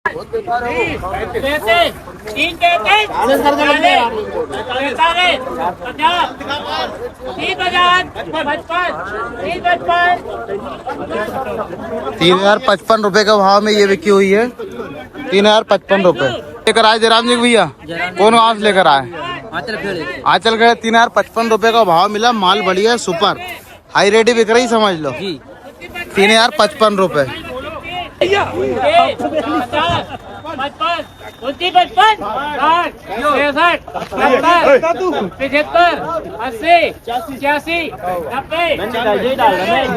तीन पैंतीस 3055 रुपए का भाव में ये बिकी हुई है। 3055 रुपए लेकर आए जयराम जी भैया। कौन गाँव से लेकर आए? आंचल गए। 3055 रुपए का भाव मिला। माल बढ़िया सुपर हाई रेडी बिक रही समझ लो। 3055 रुपए। 55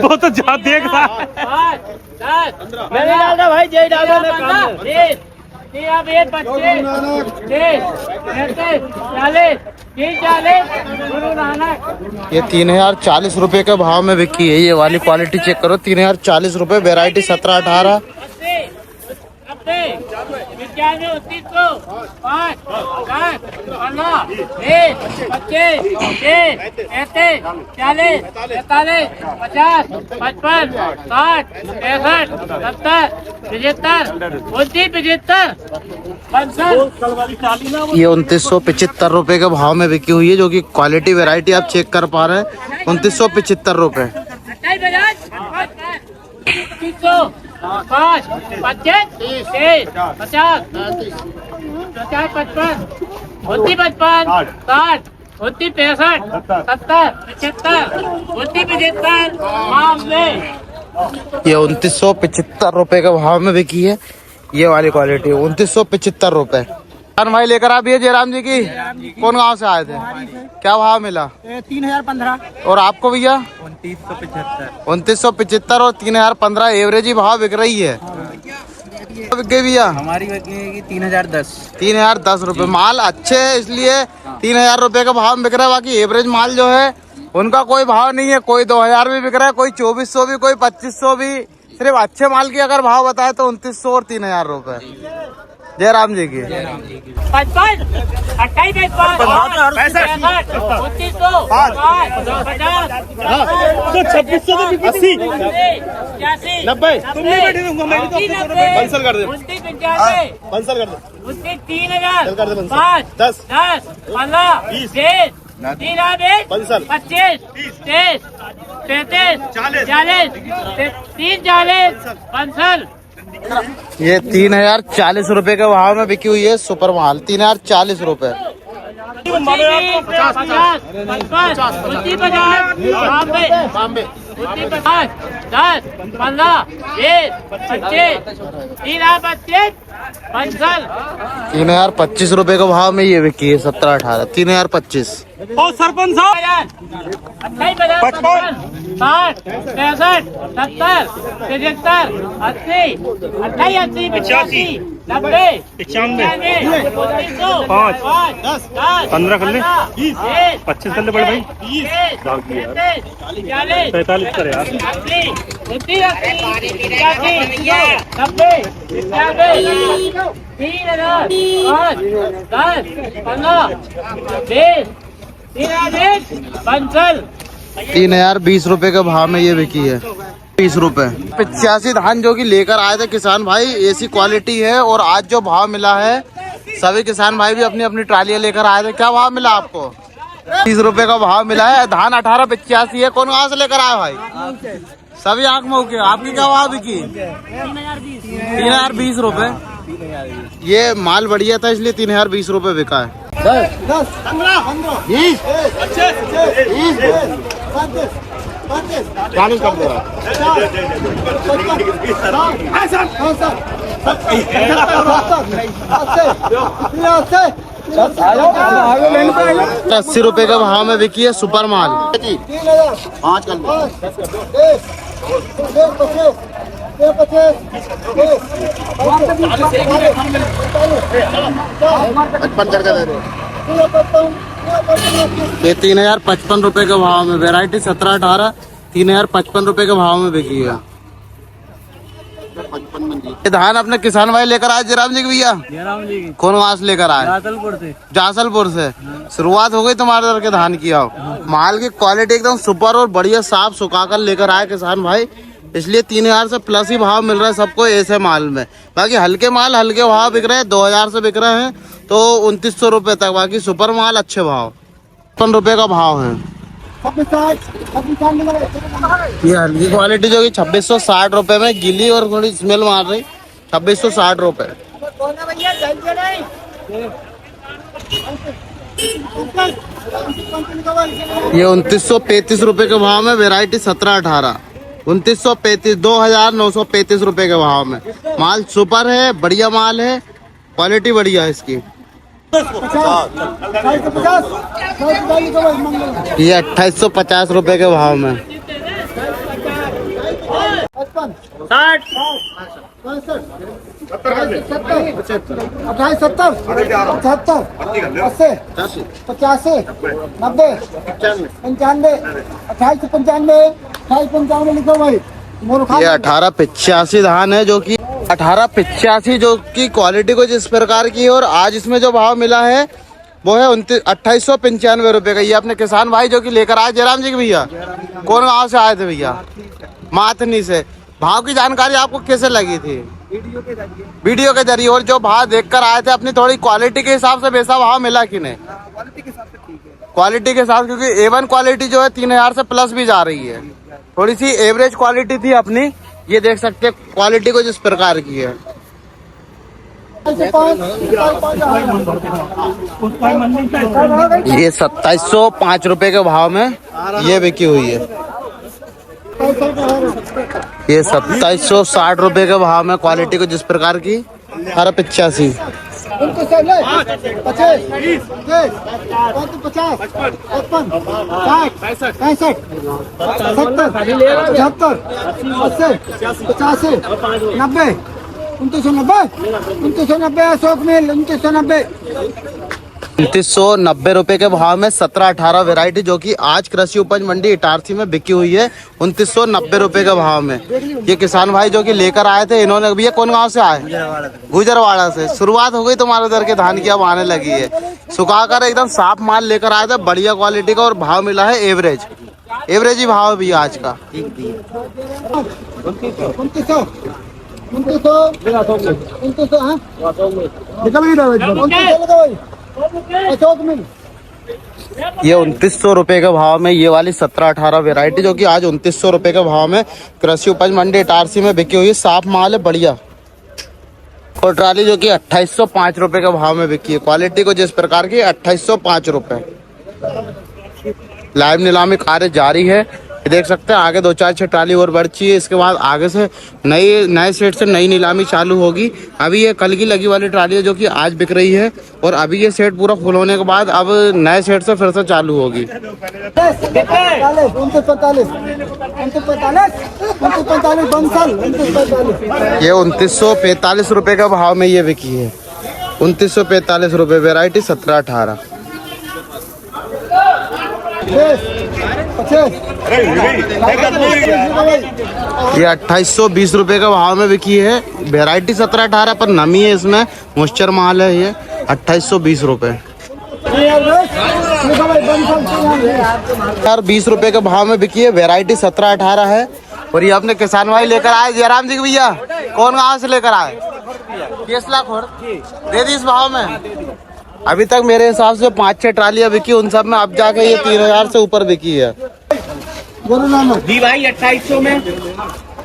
वो तो जा देख रहा है। मैंने डाल दो भाई, जय डाल दो। 40 ये 3040 रुपए के भाव में बिकी है। ये वाली क्वालिटी चेक करो। 3040 रुपए। वेरायटी 17-18। 2975 रुपए के भाव में बिकी हुई है, जो कि क्वालिटी वेरायटी आप चेक कर पा रहे हैं। 2975 रुपए। 5 25 30 50 50 55 59 55 60 59 65 70 75 75 ये 2975 रुपए के भाव में बिकी है। ये वाली क्वालिटी 2975 रुपए। भाई लेकर आप ये जयराम जी की कौन गांव से आए थे? क्या भाव मिला? 3015 और आपको भैया? 2975। 2975 और 3015 एवरेज ही भाव बिक रही है। बिक गई भैया हमारी बिकेगी 3010। 3010 रुपए। माल अच्छे है इसलिए 3000 रुपए का भाव में बिक रहा है। बाकी एवरेज माल जो है उनका कोई भाव नहीं है। कोई 2000 भी बिक रहा है, कोई 2400 भी, कोई 2500 भी। सिर्फ अच्छे माल की अगर भाव बताए तो 2900 और 3000 रुपए। जयराम जी की 55 28 ये 3040 रुपए के भाव में बिकी हुई है सुपर माल। 3040 रुपए। 3025 रुपए के भाव में ये बिकी है। 17-18 3025। ओ सरपंच साहब 55 60 65 70 75 80 88 85 90 95 5 15 कर ले 25 कर ले बड़े भाई 45 कर यार 3020 रुपए के भाव में ये बिकी है। 20 रुपए। 85 धान जो कि लेकर आए थे किसान भाई। ऐसी क्वालिटी है। और आज जो भाव मिला है, सभी किसान भाई भी अपनी अपनी ट्रालियां लेकर आए थे। क्या भाव मिला आपको? 30 रुपए का भाव मिला है। धान 1885 है। कौन कहाँ से लेकर आए भाई? सभी आंख में होके। आपकी क्या भाव बिकी? 3020 रुपए। ये माल बढ़िया था इसलिए 3020 रुपए बिका है। 10 15 20 40 कर दे रहा। 80 रुपए का भाव में बिकी है सुपर माल। 5 कर दे। 3055 रुपए के भाव में। वेरायटी 17-18 3055 रुपए के भाव में बिकी है। ये धान अपने किसान भाई लेकर आए जयराम जी भैया। कौन वहां से लेकर आए? जासलपुर से। शुरुआत हो गई तुम्हारे इधर के धान की। आओ माल की क्वालिटी एकदम सुपर और बढ़िया साफ सुखा कर लेकर आए किसान भाई। इसलिए 3000 से प्लस ही भाव मिल रहा है सबको ऐसे माल में। बाकी हल्के माल हल्के भाव बिक रहे हैं, 2000 से बिक रहे हैं तो 2900 रुपये तक। बाकी सुपर माल अच्छे भाव 55 रुपये का भाव है। ये हल्की क्वालिटी जो कि 2660 रुपये में, गीली और थोड़ी स्मेल मार रही, 2660 रुपये। ये 2935 रुपये के भाव में, वैरायटी 17-18, 2935, 2935 रुपये के भाव में। माल सुपर है, बढ़िया माल है, क्वालिटी बढ़िया है इसकी। ये 2850 रुपये के भाव में। 2870, 75, 80, 85, 90, 95, 2895 लिखो भाई। ये 1885 धान है जो कि 1885 जो कि क्वालिटी कुछ इस प्रकार की है। और आज इसमें जो भाव मिला है वो है 2895 रुपये का। ये अपने किसान भाई जो कि लेकर आए जयराम जी के भैया, कौन गाँव से आए थे भैया? माथनी से। भाव की जानकारी आपको कैसे लगी थी? वीडियो के जरिए। और जो भाव देखकर आए थे अपनी थोड़ी क्वालिटी के हिसाब से वैसा भाव मिला कि नहीं? क्वालिटी के साथ, क्योंकि A1 क्वालिटी जो है 3000 से प्लस भी जा रही है। थोड़ी सी एवरेज क्वालिटी थी अपनी। ये देख सकते हैं क्वालिटी को जिस प्रकार की है। ये 2705 रुपये के भाव में ये बिकी हुई है। ये 2760 रुपये के भाव में, क्वालिटी को जिस प्रकार की 1885। 2990 रुपये के भाव में 17-18 वैरायटी जो कि आज कृषि उपज मंडी इटारसी में बिकी हुई है 2990 रुपये के भाव में। ये किसान भाई जो कि लेकर आए थे, इन्होंने भैया कौन गांव से आए? गुजरवाड़ा से। शुरुआत हो गई तुम्हारे उधर के धान की, अब आने लगी है। सुखाकर एकदम साफ माल लेकर आए थे, बढ़िया क्वालिटी का। और भाव मिला है एवरेज ही भाव है भैया आज का। 2900 रुपये के भाव में ये वाली 17-18 वैरायटी जो कि आज 2900 रुपये के भाव में कृषि उपज मंडी इटारसी में बिकी हुई है। साफ माल है, बढ़िया। और ट्राली जो कि 2805 रुपये के भाव में बिकी है। क्वालिटी को जिस प्रकार की 2805 रुपये। लाइव नीलामी कार्य जारी है, ये देख सकते हैं। आगे 2-4 ट्राली और बढ़ी है। इसके बाद आगे से नए सेट से नई नीलामी चालू होगी। अभी ये कल की लगी वाली ट्राली है जो कि आज बिक रही है। और अभी ये सेट पूरा फुल होने के बाद अब नए सेट से फिर से चालू होगी। ये 2945 रुपये का भाव में ये बिकी है। 2945 रुपये, वैरायटी 17-18। ये 2820 रुपये का भाव में बिकी है। वैरायटी 17-18 पर नमी है इसमें, मॉइस्चर माल है। ये 2820 रुपये। 20 रुपये के भाव में बिकी है। वैरायटी 17-18 है। और ये अपने किसान भाई लेकर आए जयराम जी के भैया, कौन गाँव से लेकर आए? केसला खोर। दे दी इस भाव में। अभी तक मेरे हिसाब से 5-6 ट्रालियां बिकी, उन सब में अब जाके ये 3000 से ऊपर बिकी है। जी भाई 2800 में,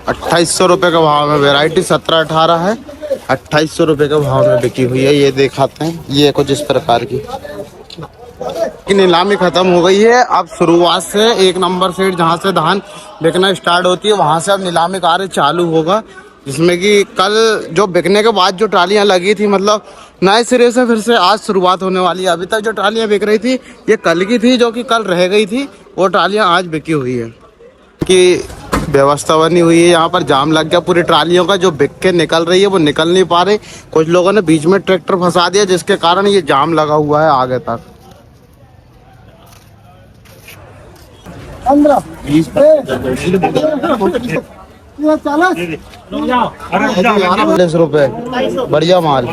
2800 रुपये का भाव में। वैरायटी 17-18 है, 2800 रुपये के भाव में बिकी हुई है। ये दिखाते हैं, ये कुछ इस प्रकार की नीलामी खत्म हो गई है। अब शुरुआत से 1 नंबर सेट जहाँ से धान बिकना स्टार्ट होती है वहाँ से अब नीलामी कार्य चालू होगा। जिसमें कि कल जो बिकने के बाद जो ट्रालियां लगी थी, मतलब नए सिरे से फिर से आज शुरुआत होने वाली है। अभी तक जो ट्रालियां बिक रही थी ये कल की थी, जो कि कल रह गई थी। वो ट्रालियां आज बिकी हुई है कि व्यवस्था बनी हुई है। यहाँ पर जाम लग गया पूरी ट्रालियों का। जो बिक के निकल रही है वो निकल नहीं पा रही। कुछ लोगों ने बीच में ट्रैक्टर फंसा दिया जिसके कारण ये जाम लगा हुआ है आगे तक। 40 रुपए, बढ़िया माल।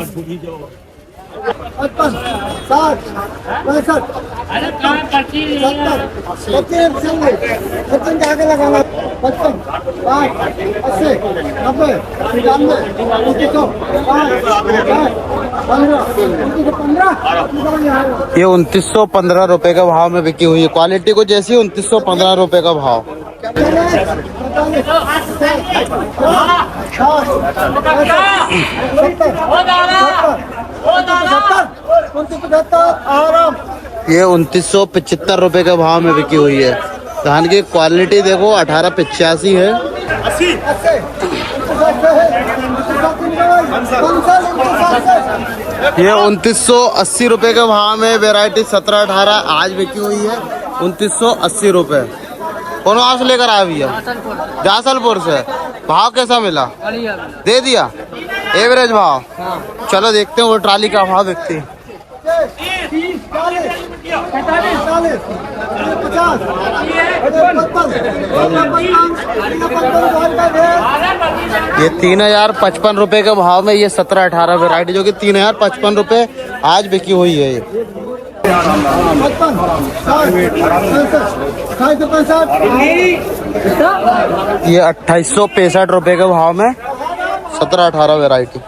55 60 65 70 55 के आगे लगाना 55 60 80 90 95 ये 2915 रुपए का भाव में बिकी हुई है। क्वालिटी को जैसी 2915 रुपए का भाव। ये 2975 रुपए के भाव में बिकी हुई है। धान की क्वालिटी देखो 1885 है। ये 2980 रुपए के भाव में वैरायटी 17-18 आज बिकी हुई है 2980 रुपए। कौन वहाँ से लेकर आया भैया? जासलपुर से। भाव कैसा मिला? दे दिया एवरेज भाव। चलो देखते हैं वो ट्राली का भाव देखते हैं। ये 3055 रुपए के भाव में ये 17-18 वैरायटी जो कि 3055 रुपए आज बिकी हुई है। ये 2865 रुपए के भाव में 17-18 वैरायटी।